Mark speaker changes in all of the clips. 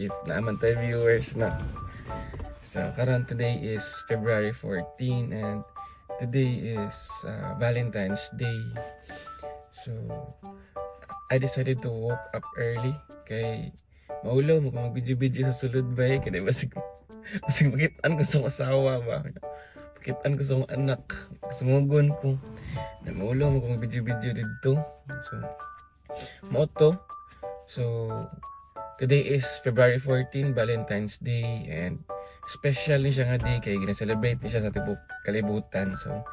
Speaker 1: if naaman tayo viewers na. So karon today is February 14 and today is Valentine's Day. So I decided to woke up early kay maulaw mo kung mag-video sa sulod ba eh. Kaya basig makitaan ko sa asawa ba. Makitaan ko sa anak. Sumugon ko. Na maulaw mo kung mag-video dito. So, moto. So, today is February 14, Valentine's Day. And special ni siya nga day kaya gina-celebrate ni siya sa tibok kalibutan. So,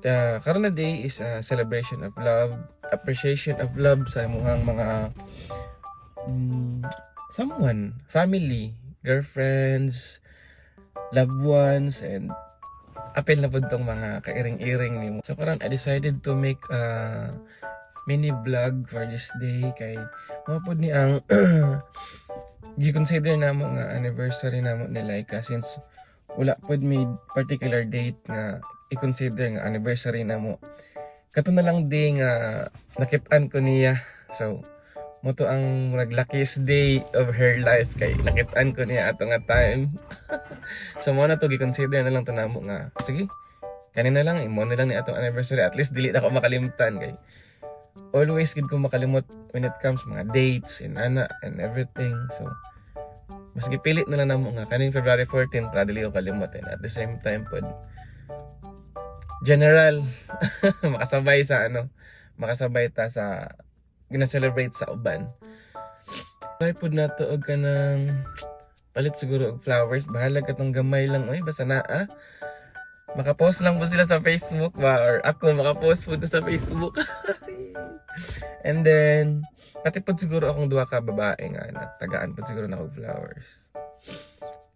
Speaker 1: the karon na day is a celebration of love, appreciation of love sa muhang mga someone, family, girlfriends, loved ones, and apel na po itong mga kairing-iring ni mo. So karon I decided to make a mini vlog for this day kay mapod ni ang gi-consider na mo nga anniversary na mo ni Laika since wala pod may particular date nga i-consider nga anniversary na mo. Kato na lang day nga nakitaan ko niya. So mo to ang luckiest day of her life kay nakitaan ko niya ato nga time. So mo na to gi-consider na lang to namo nga sige kanina lang imo na lang ni atong anniversary at least dili na ko makalimtan kay always gid ko makalimot when it comes mga dates and ana and everything. So mas gipilit na lang namo nga kaning February 14 para dili ko kalimot and at the same time pod general makasabay sa makasabay ta sa gina-celebrate sa uban. Try po na to og kanang palit siguro og flowers. Bahala ka tong gamay lang. Oy, basta naa. Makapost lang po sila sa Facebook ba? Or ako makapost po sa Facebook. And then, pati po siguro akong duha ka babae nga na tagaan po siguro na og flowers.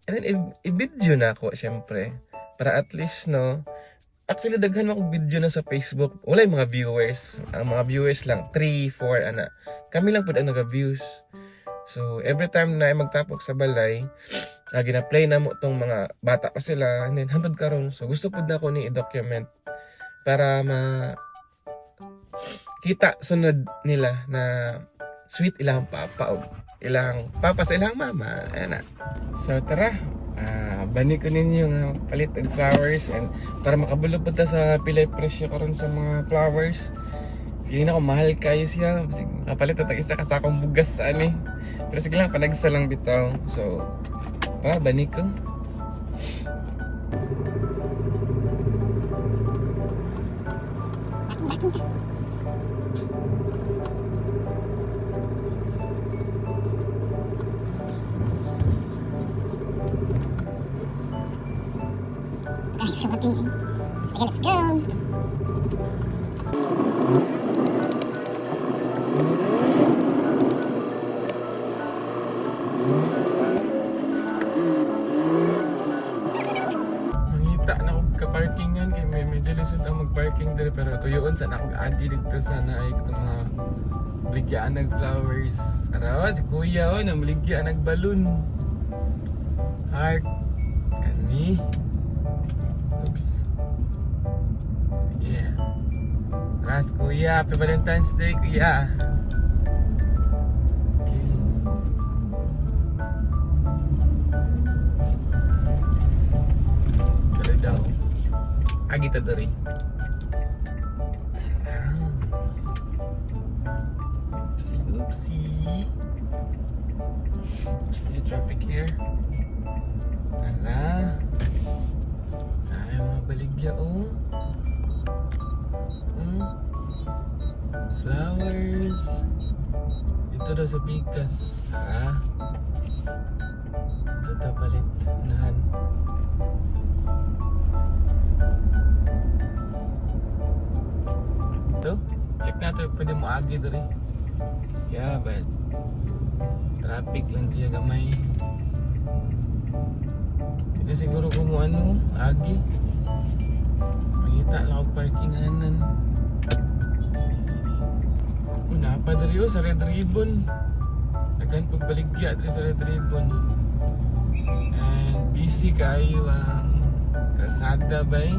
Speaker 1: And then, i-video na ako, syempre. Para at least, actually, daghan akong video na sa Facebook. Wala yung mga viewers. Ang mga viewers lang, 3, 4, ana. Kami lang po ang nag-views. So, every time na magtapok sa balay, gina-play na mo tong mga bata pa sila. And then, hantod karon. So, gusto po na ako ni i-document para kita sunod nila na sweet ilang papa o ilang papa sa ilang mama. Ana. So, tara. Bani ko ninyo nga palit og flowers and para makabulog po ta sa pilay presyo karon sa mga flowers. Hindi na ako mahal kayo siya. Sige, makapalit na isa kasi akong bugas sa ani. Pero sige lang, panagsa lang bitaw. So, tara, bani ko.
Speaker 2: Okay, let's go.
Speaker 1: Mangita na ako ka-parkingan kay medyo lisod ang mag-parking dire pero tuyoon sa ako agi dito sana ay katong mga baligyan nag flowers. Arawa si kuya o na baligyan nag balloon. Heart kani. Oops. Yeah. Ras kuya, happy Valentine's Day kuya. Okay. Dari daw. Agi ta dari. Oopsie. There's traffic here. Tara. Ay, mga baligya flowers. Ito daw sa bigas. Ito daw palit. Unahan. Ito. Check natin. Pwede mo agi dari. Yeah, but traffic lang siya gamay. Hindi siguro kung agi. Mangita lang ako parkinganan. Napa dari sa Red Ribbon. Nagkan pagbaligya dari sa Red Ribbon. And busy kayo ang kasada ba eh?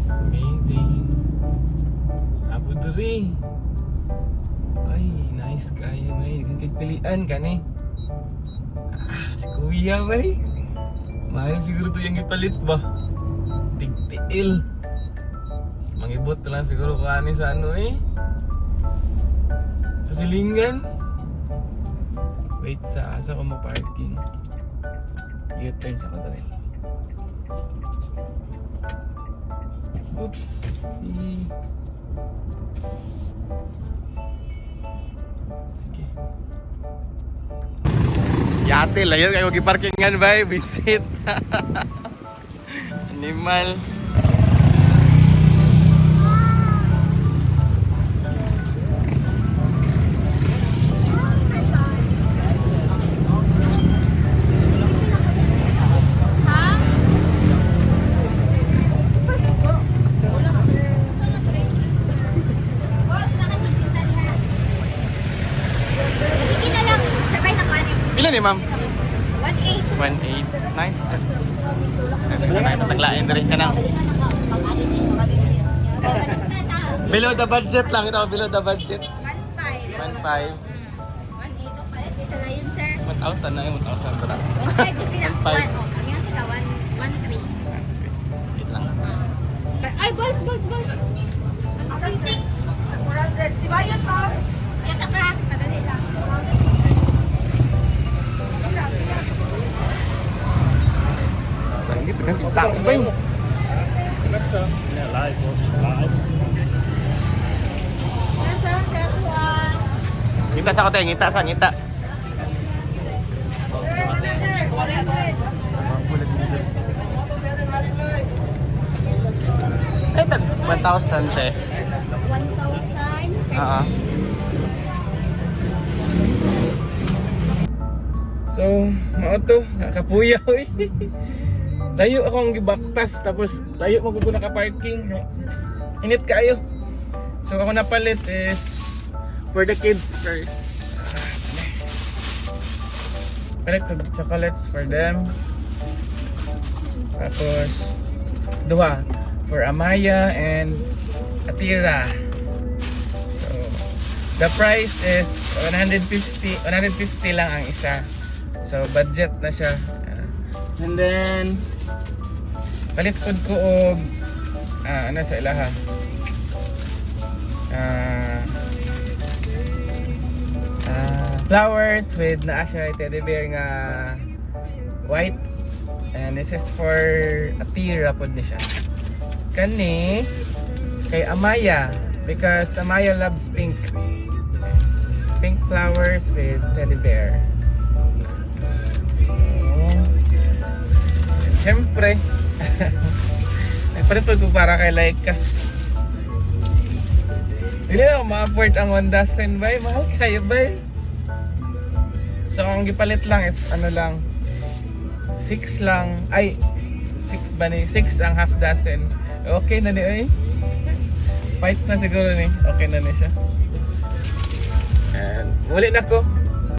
Speaker 1: Amazing. Apo dari. Ay, nice kayo, bay. Kagpilian ka ni. Si kuya, bay. Mahal siguro to yung ipalit ba? Tigtiil. Mangibot na lang siguro kani sa ano eh. Sa silingan. Wait, sa asa ko ma-parking. U-turn sa kadali. Oops. Sige. Yate, layo kayo giparkingan ba? Visit. Animal. Ilan ni ma'am?
Speaker 2: 1.8.
Speaker 1: 1.8. Nice. Taglain na rin ka na. Below the budget lang. Ito, below the budget. 1.5.
Speaker 2: 1.5. 1.8 o palit. Ito na yun, sir.
Speaker 1: 1,000 na yun. 1,000 na lang.
Speaker 2: 1.5 yung pinag
Speaker 1: 1.5.
Speaker 2: Ang yan, sika 1.3.
Speaker 1: Wait lang.
Speaker 2: Ay, balls. Sibayan pa. Asa ka. Kadali lang.
Speaker 1: Hindi, pinagkita ko ba yun? Ngita sa kote, ngita sa ngita. Ay, tag 1,000 te.
Speaker 2: 1,000.
Speaker 1: Oo. So, mao to, nakapuyaw eh. Layo akong gibaktas tapos layo maguguna ka parking. Init kayo. So ako napalit is for the kids first. Palit to chocolates for them. Tapos duha for Amaya and Atira. So the price is 150 lang ang isa. So budget na siya. And then palit food ko og ano sa ilaha. Flowers with naa siya teddy bear nga white. And this is for Atira pod ni siya. Kani kay Amaya because Amaya loves pink. Pink flowers with teddy bear. Siyempre. Nagpalit ko para kay Laika. Hindi na ako ma-afford ang 1 dozen ba? Mahal kayo ba? So ang gipalit lang is ano lang 6 lang. Ay 6 ba ni? 6 ang half dozen. Okay na ni ay. Fights na siguro ni. Okay na ni siya. And wala na ko.